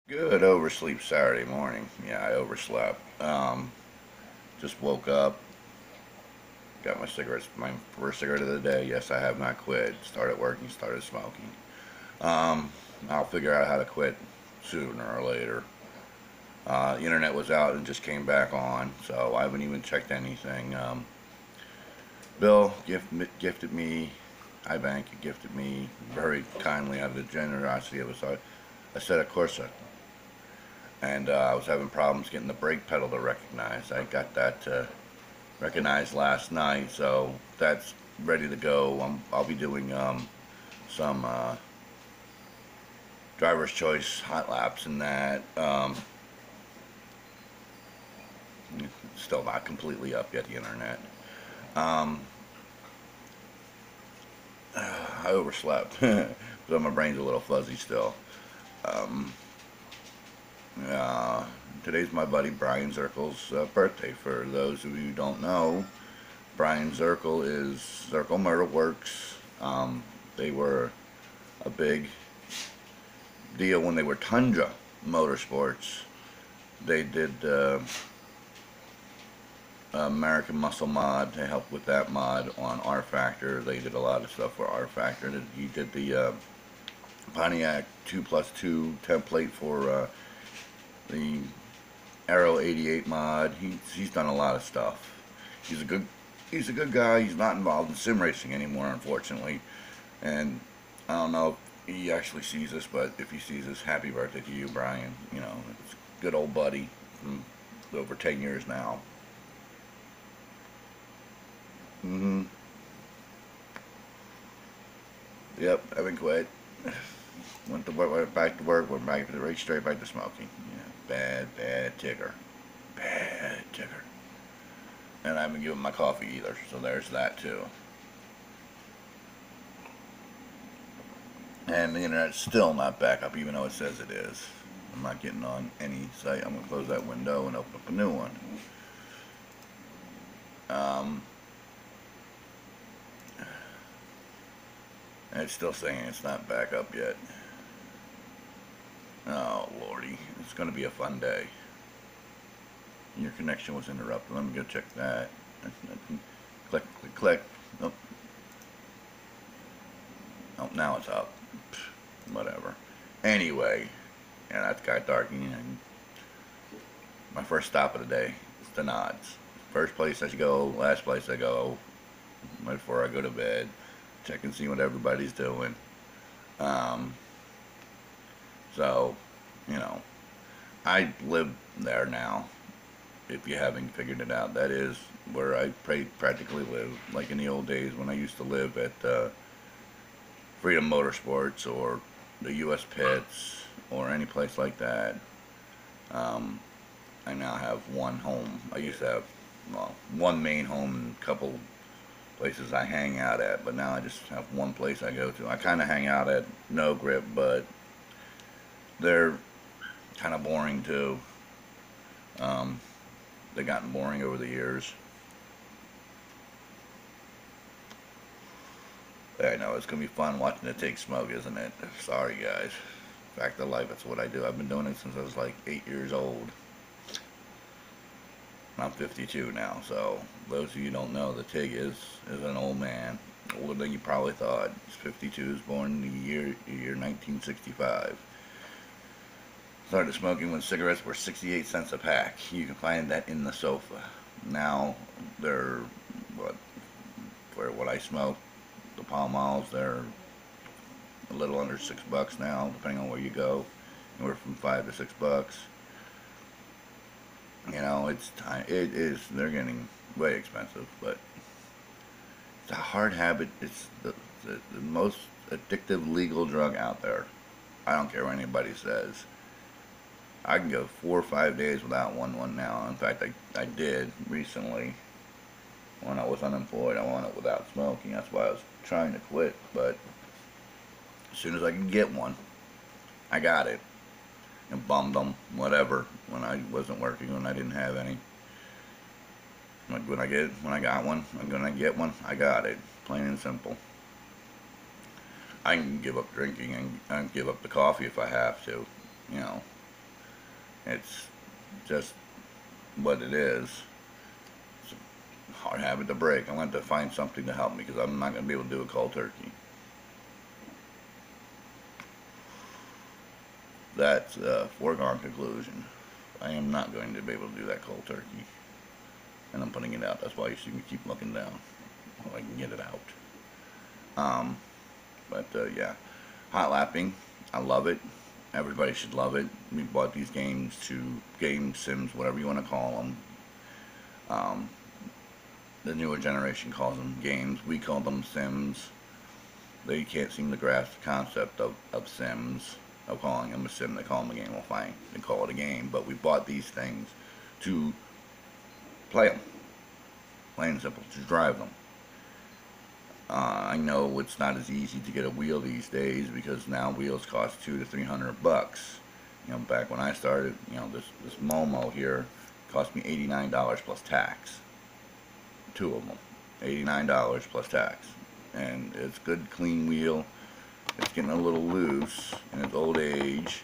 Good oversleep Saturday morning. Yeah, I overslept. Just woke up, got my cigarettes, my first cigarette of the day. Yes, I have not quit. Started working, started smoking. Um, I'll figure out how to quit sooner or later. The internet was out and just came back on, so I haven't even checked anything. Bill gifted me, iBank gifted me very kindly out of the generosity of a set of Corsa, and I was having problems getting the brake pedal to recognize. I got that recognized last night, so that's ready to go. I'll be doing some driver's choice hot laps in that. Still not completely up yet, the internet. Um, I overslept, so my brain's a little fuzzy still. Um, uh, Today's my buddy Brian Zirkle's birthday. For those of you who don't know, Brian Zirkle is Zirkle Murder Works. They were a big deal when they were Tundra Motorsports. They did American Muscle Mod. They helped with that mod on R Factor. They did a lot of stuff for R Factor. He did the Pontiac 2+2 template for the Aero 88 mod. He's done a lot of stuff. He's a good he's a good guy. He's not involved in sim racing anymore, unfortunately. And I don't know if he actually sees this, but if he sees this, happy birthday to you, Brian. You know, it's a good old buddy from over 10 years now. Mm-hmm. Yep, I haven't quit. Went to work, went back to work, went back to the right straight back to smoking. Yeah, bad Tigger. Bad Tigger. And I haven't given my coffee either, so there's that too. And the internet's still not back up, even though it says it is. I'm not getting on any site. I'm going to close that window and open up a new one. Um, and it's still saying it's not back up yet. Oh, lordy. It's going to be a fun day. Your connection was interrupted. Let me go check that. Click, click, click. Nope. Oh, now it's up. Whatever. Anyway, yeah, that's got dark. And my first stop of the day is the Nods. First place I go, last place I go, right before I go to bed. Check and see what everybody's doing. Um, so, you know, I live there now. If you haven't figured it out, that is where I practically live. Like in the old days when I used to live at Freedom Motorsports or the U.S. Pits or any place like that. Um, I now have one home. I used to have, well, one main home and a couple places I hang out at, but now I just have one place I go to. I kind of hang out at No Grip, but they're kind of boring too. Um, they've gotten boring over the years. I know it's gonna be fun watching it take smoke, isn't it? Sorry, guys. Fact of life, that's what I do. I've been doing it since I was like 8 years old. I'm 52 now, so those of you who don't know, the Tigg is an old man, older than you probably thought. He's 52. Was born in the year 1965. Started smoking when cigarettes were 68 cents a pack. You can find that in the sofa. Now they're what for what I smoke, the Pall Malls, they're a little under $6 now, depending on where you go. Anywhere from $5 to $6. You know, it's time. It is. They're getting way expensive, but it's a hard habit. It's the most addictive legal drug out there. I don't care what anybody says. I can go 4 or 5 days without one now. In fact, I did recently when I was unemployed. I wanted it without smoking. That's why I was trying to quit. But as soon as I could get one, I got it and bummed them, whatever, when I wasn't working, when I didn't have any. Like when I got one, I'm gonna get one. I got it, plain and simple. I can give up drinking and give up the coffee if I have to, you know. It's just what it is. It's a hard habit to break. I'm going to have to find something to help me because I'm not going to be able to do a cold turkey. That's a foregone conclusion. I am not going to be able to do that cold turkey. And I'm putting it out. That's why you see me keep looking down so I can get it out. Yeah, hot lapping. I love it. Everybody should love it. We bought these game sims, whatever you want to call them. The newer generation calls them games. We call them sims. They can't seem to grasp the concept of sims, of calling them a sim. They call them a game. Well, fine, they call it a game. But we bought these things to play them. Plain and simple, to drive them. I know it's not as easy to get a wheel these days because now wheels cost $200 to $300. You know, back when I started, you know, this Momo here cost me $89 plus tax. Two of them, $89 plus tax, and it's good, clean wheel. It's getting a little loose in its old age,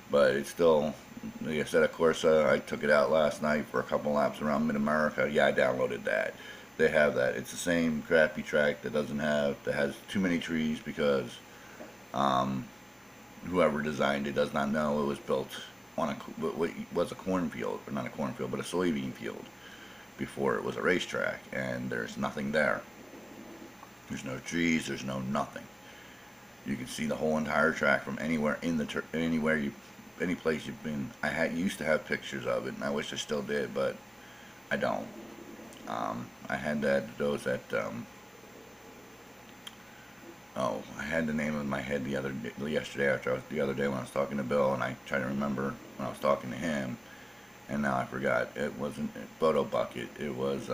but it's still, like I said, of course, I took it out last night for a couple laps around Mid-America. Yeah, I downloaded that. They have that. It's the same crappy track that has too many trees because whoever designed it does not know it was built on what was a cornfield, or not a cornfield, but a soybean field before it was a racetrack, and there's nothing there. There's no trees. There's no nothing. You can see the whole entire track from anywhere in the any place you've been. I used to have pictures of it, and I wish I still did, but I don't. I had those at I had the name in my head the other day when I was talking to Bill, and I tried to remember when I was talking to him, and now I forgot. It wasn't Photo Bucket. It was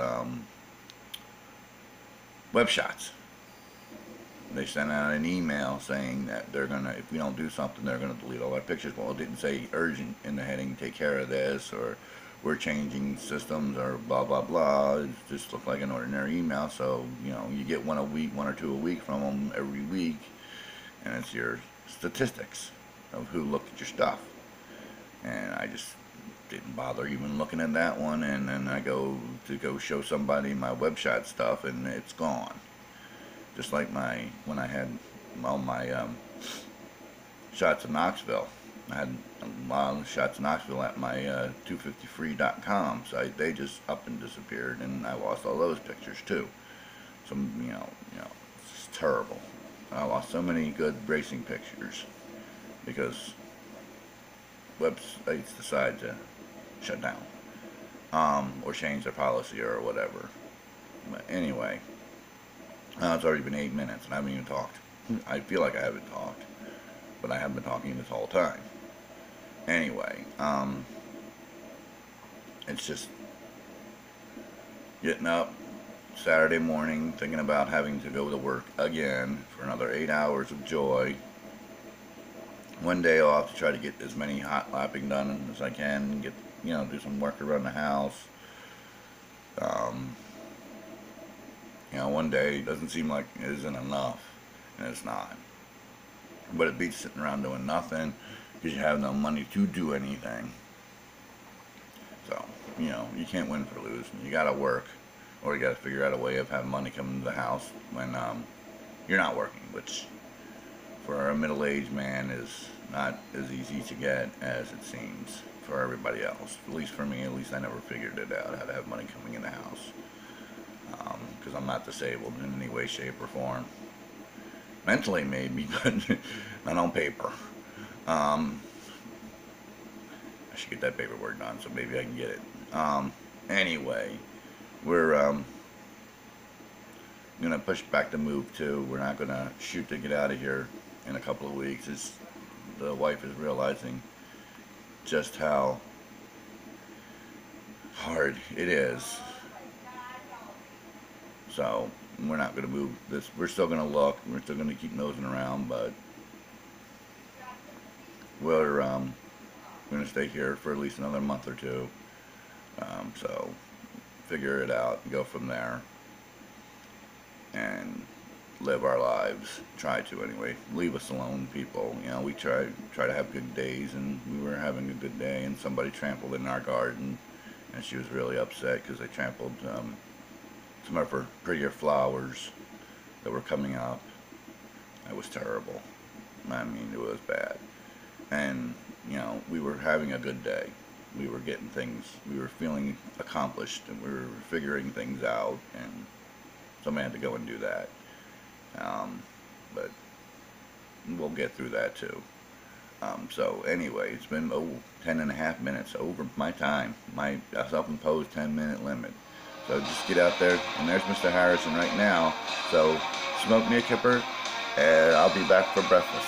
Web Shots. They sent out an email saying that they're gonna, if we don't do something, they're gonna delete all our pictures. Well, it didn't say urgent in the heading, take care of this, or we're changing systems, or blah blah blah. It just looked like an ordinary email. So you know, you get one a week, one or two a week from them every week, and it's your statistics of who looked at your stuff. And I just didn't bother even looking at that one, and then I go show somebody my web shot stuff, and it's gone. Just like when I had all my shots of Knoxville. I had a lot of shots of Knoxville at my 250free.com site. They just up and disappeared, and I lost all those pictures too. So you know, it's just terrible. I lost so many good racing pictures because websites decide to shut down or change their policy or whatever. But anyway, it's already been 8 minutes and I haven't even talked. I feel like I haven't talked, but I have been talking this whole time. Anyway, it's just getting up Saturday morning thinking about having to go to work again for another 8 hours of joy. One day off to try to get as many hot lapping done as I can, get, you know, do some work around the house. You know, one day doesn't seem like it isn't enough, and it's not. But it beats sitting around doing nothing because you have no money to do anything. So, you know, you can't win for losing. You gotta work, or you gotta figure out a way of having money come into the house when you're not working, which for a middle-aged man is not as easy to get as it seems for everybody else. At least for me, at least I never figured it out, how to have money coming in the house. Because I'm not disabled in any way, shape, or form. Mentally, maybe, but not on paper. I should get that paperwork done, so maybe I can get it. Anyway, we're going to push back the move, too. We're not going to shoot to get out of here in a couple of weeks. The wife is realizing just how hard it is. So we're not going to move this. We're still going to look. We're still going to keep nosing around, but we're going to stay here for at least another month or two. So figure it out and go from there. And live our lives. Try to anyway. Leave us alone, people. You know, we try to have good days, and we were having a good day, and somebody trampled in our garden, and she was really upset because they trampled some of her prettier flowers that were coming up. It was terrible. I mean, it was bad. And, you know, we were having a good day. We were getting things, we were feeling accomplished, and we were figuring things out, and somebody had to go and do that. But we'll get through that too. So anyway, it's been 10.5 minutes over my time, my self-imposed 10-minute limit. So just get out there, and there's Mr. Harrison right now. So smoke me a kipper, and I'll be back for breakfast.